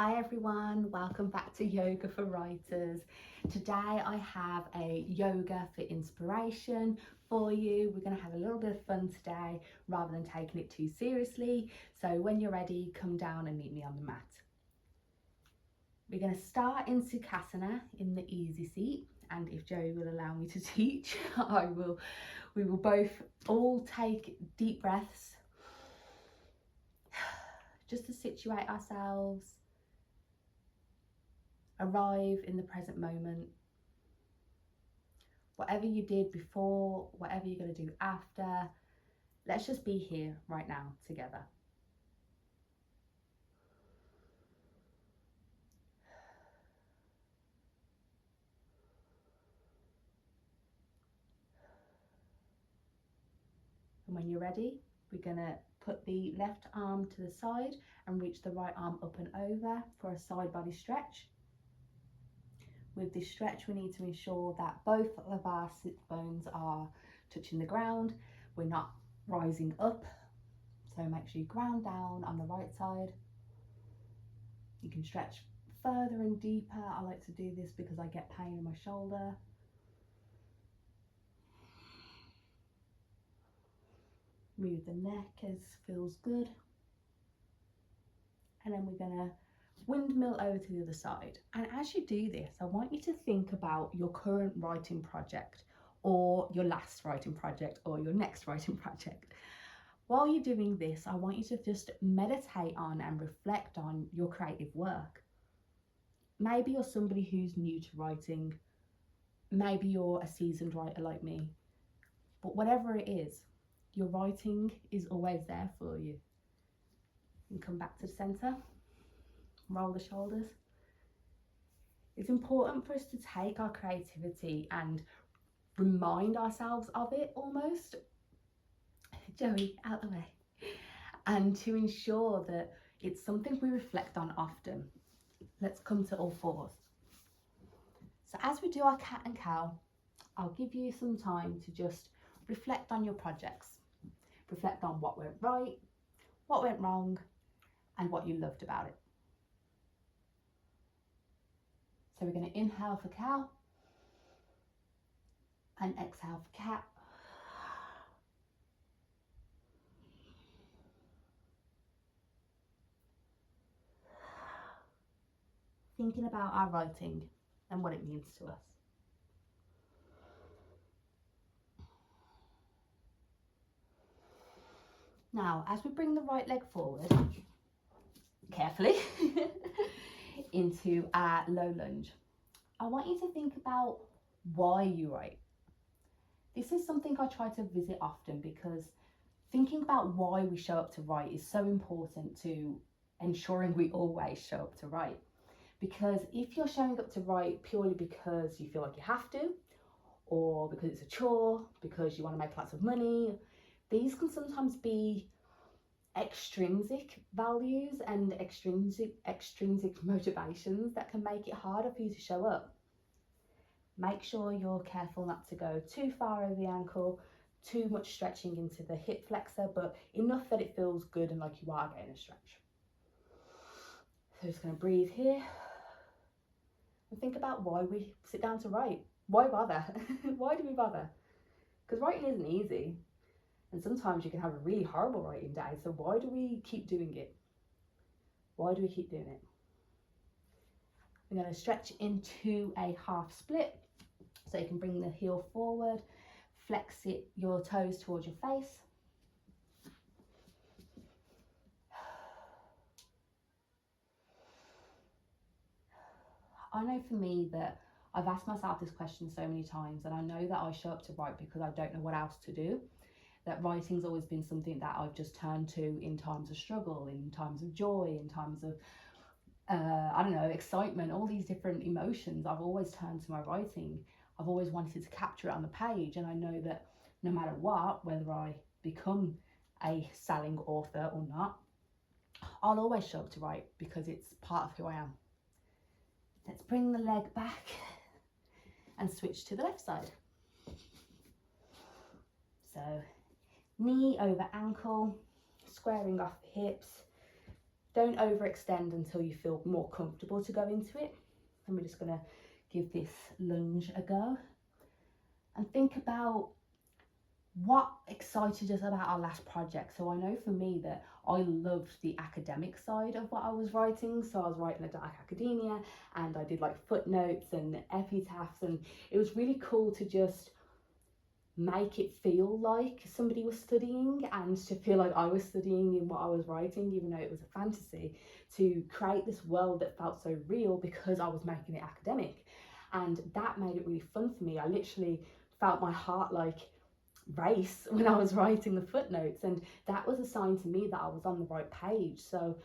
Hi everyone, welcome back to Yoga for Writers. Today I have a yoga for inspiration for you. We're going to have a little bit of fun today rather than taking it too seriously. So when you're ready, come down and meet me on the mat. We're going to start in Sukhasana in the easy seat, and if Joey will allow me to teach, we will both all take deep breaths just to situate ourselves. Arrive in the present moment. Whatever you did before, whatever you're going to do after, let's just be here right now together. And when you're ready, we're going to put the left arm to the side and reach the right arm up and over for a side body stretch. With this stretch, we need to ensure that both of our sit bones are touching the ground. We're not rising up. So make sure you ground down on the right side. You can stretch further and deeper. I like to do this because I get pain in my shoulder. Move the neck as feels good. And then we're gonna windmill over to the other side. And as you do this, I want you to think about your current writing project, or your last writing project, or your next writing project. While you're doing this, I want you to just meditate on and reflect on your creative work. Maybe you're somebody who's new to writing. Maybe you're a seasoned writer like me. But whatever it is, your writing is always there for you. And come back to the center. Roll the shoulders. It's important for us to take our creativity and remind ourselves of it almost. Joey, out the way. And to ensure that it's something we reflect on often. Let's come to all fours. So as we do our cat and cow, I'll give you some time to just reflect on your projects. Reflect on what went right, what went wrong, and what you loved about it. So we're going to inhale for cow and exhale for cat. Thinking about our writing and what it means to us. Now, as we bring the right leg forward, carefully, into our low lunge, I want you to think about why you write. This is something I try to visit often because thinking about why we show up to write is so important to ensuring we always show up to write. Because if you're showing up to write purely because you feel like you have to, or because it's a chore, because you want to make lots of money, these can sometimes be extrinsic values and extrinsic motivations that can make it harder for you to show up. Make sure you're careful not to go too far over the ankle, too much stretching into the hip flexor, but enough that it feels good and like you are getting a stretch. So just going to breathe here and think about why we sit down to write. Why bother? Why do we bother? Because writing isn't easy. And sometimes you can have a really horrible writing day. So why do we keep doing it? Why do we keep doing it? We're going to stretch into a half split. So you can bring the heel forward, flex your toes towards your face. I know for me that I've asked myself this question so many times, and I know that I show up to write because I don't know what else to do. That writing's always been something that I've just turned to in times of struggle, in times of joy, in times of, I don't know, excitement, all these different emotions. I've always turned to my writing. I've always wanted to capture it on the page, and I know that no matter what, whether I become a selling author or not, I'll always show up to write because it's part of who I am. Let's bring the leg back and switch to the left side. So knee over ankle, squaring off the hips, Don't overextend until you feel more comfortable to go into it. And we're just gonna give this lunge a go. And think about what excited us about our last project. So I know for me that I loved the academic side of what I was writing. So I was writing a dark academia, and I did like footnotes and epitaphs, and it was really cool to just make it feel like somebody was studying, and to feel like I was studying in what I was writing, even though it was a fantasy, to create this world that felt so real because I was making it academic. And that made it really fun for me. I literally felt my heart like race when I was writing the footnotes, and that was a sign to me that I was on the right page. So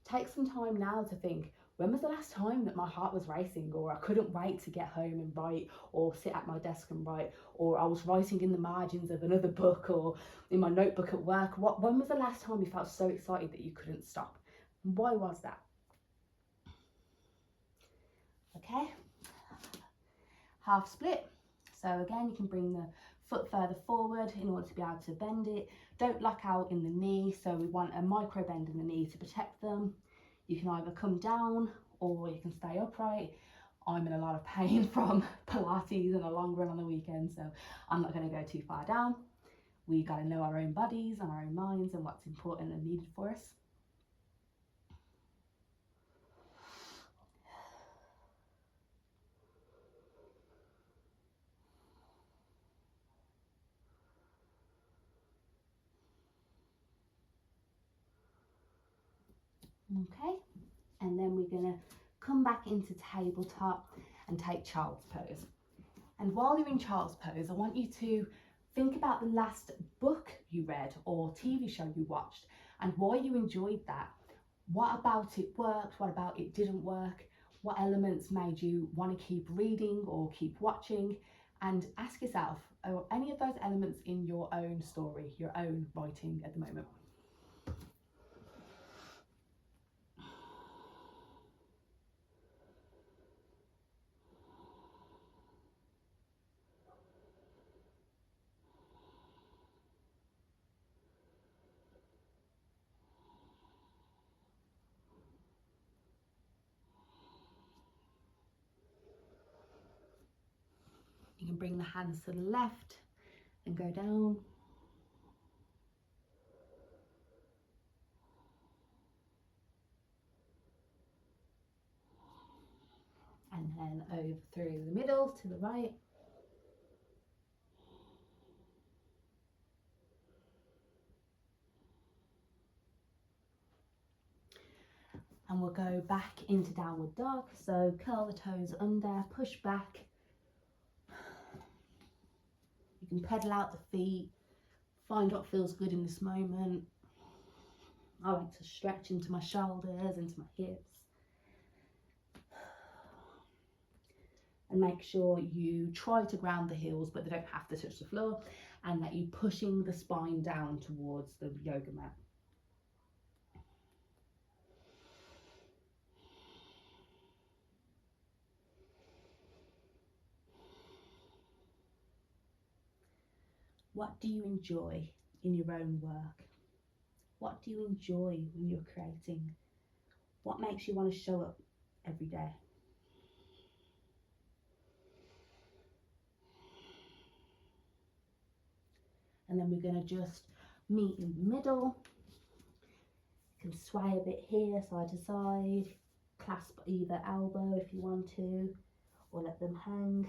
take some time now to think, when was the last time that my heart was racing, or I couldn't wait to get home and write, or sit at my desk and write, or I was writing in the margins of another book or in my notebook at work? When was the last time you felt so excited that you couldn't stop? And why was that? Okay, half split. So again, you can bring the foot further forward in order to be able to bend it. Don't lock out in the knee, so we want a micro bend in the knee to protect them. You can either come down or you can stay upright. I'm in a lot of pain from Pilates and a long run on the weekend, so I'm not going to go too far down. We got to know our own bodies and our own minds and what's important and needed for us. Okay, and then we're going to come back into tabletop and take child's pose. And while you're in child's pose, I want you to think about the last book you read or TV show you watched and why you enjoyed that. What about it worked? What about it didn't work? What elements made you want to keep reading or keep watching? And ask yourself, are any of those elements in your own story, your own writing at the moment? You can bring the hands to the left and go down. And then over through the middle to the right. And we'll go back into downward dog. So curl the toes under, push back. You can pedal out the feet, find what feels good in this moment. I like to stretch into my shoulders, into my hips. And make sure you try to ground the heels, but they don't have to touch the floor, and that you're pushing the spine down towards the yoga mat. What do you enjoy in your own work? What do you enjoy when you're creating? What makes you want to show up every day? And then we're going to just meet in the middle. You can sway a bit here, side to side. Clasp either elbow if you want to, or let them hang.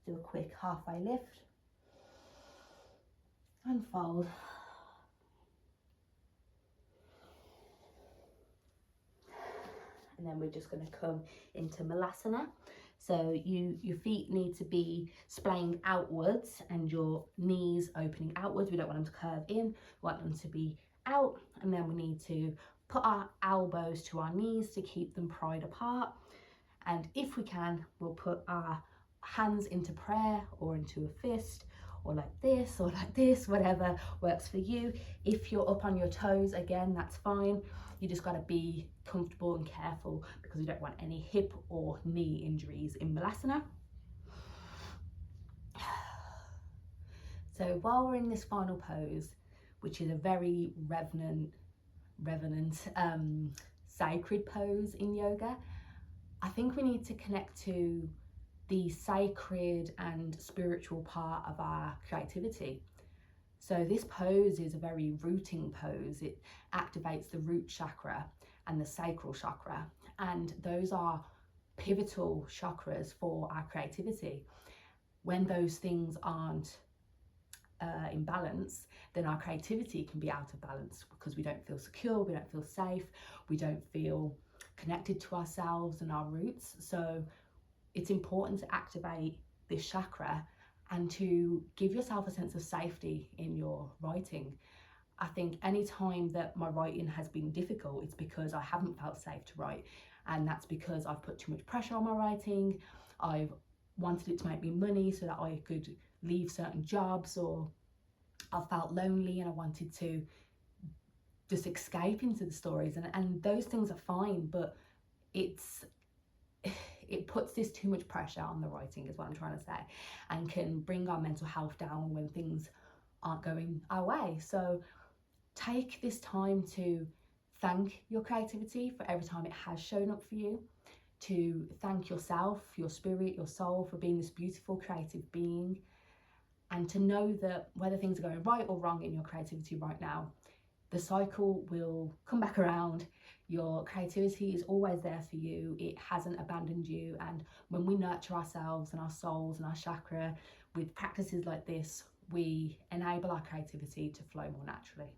Do a quick halfway lift. And fold. And then we're just going to come into Malasana. So your feet need to be splaying outwards and your knees opening outwards. We don't want them to curve in, we want them to be out. And then we need to put our elbows to our knees to keep them pried apart. And if we can, we'll put our hands into prayer or into a fist, or like this, whatever works for you. If you're up on your toes, again, that's fine. You just gotta be comfortable and careful because we don't want any hip or knee injuries in Malasana. So while we're in this final pose, which is a very revenant, sacred pose in yoga, I think we need to connect to the sacred and spiritual part of our creativity. So this pose is a very rooting pose. It activates the root chakra and the sacral chakra, and those are pivotal chakras for our creativity. When those things aren't in balance, then our creativity can be out of balance because we don't feel secure, we don't feel safe, we don't feel connected to ourselves and our roots. So it's important to activate this chakra and to give yourself a sense of safety in your writing. I think any time that my writing has been difficult, it's because I haven't felt safe to write, and that's because I've put too much pressure on my writing. I've wanted it to make me money so that I could leave certain jobs, or I felt lonely and I wanted to just escape into the stories, and those things are fine, but it puts this too much pressure on the writing, is what I'm trying to say, and can bring our mental health down when things aren't going our way. So take this time to thank your creativity for every time it has shown up for you, to thank yourself, your spirit, your soul for being this beautiful creative being, and to know that whether things are going right or wrong in your creativity right now, the cycle will come back around. Your creativity is always there for you. It hasn't abandoned you. And when we nurture ourselves and our souls and our chakra with practices like this, we enable our creativity to flow more naturally.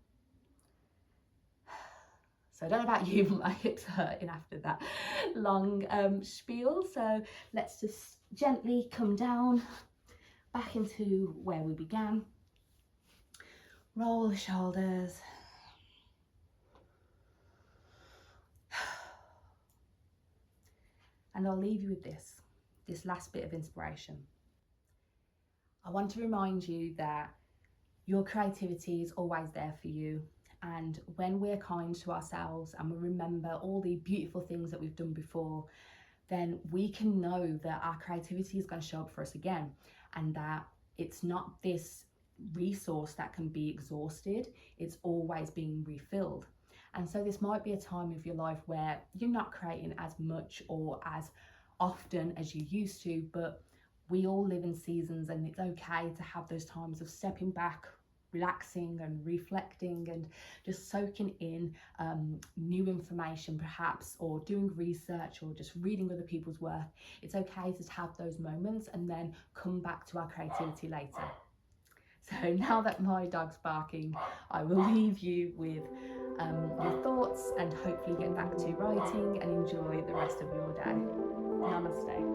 So I don't know about you, but my hips are hurting after that long spiel. So let's just gently come down back into where we began. Roll the shoulders. And I'll leave you with this last bit of inspiration. I want to remind you that your creativity is always there for you. And when we're kind to ourselves and we remember all the beautiful things that we've done before, then we can know that our creativity is going to show up for us again, and that it's not this resource that can be exhausted, it's always being refilled. And so this might be a time of your life where you're not creating as much or as often as you used to, but we all live in seasons, and it's okay to have those times of stepping back, relaxing and reflecting and just soaking in new information perhaps, or doing research, or just reading other people's work. It's okay to have those moments and then come back to our creativity later. So now that my dog's barking, I will leave you with your thoughts and hopefully get back to writing and enjoy the rest of your day. Namaste.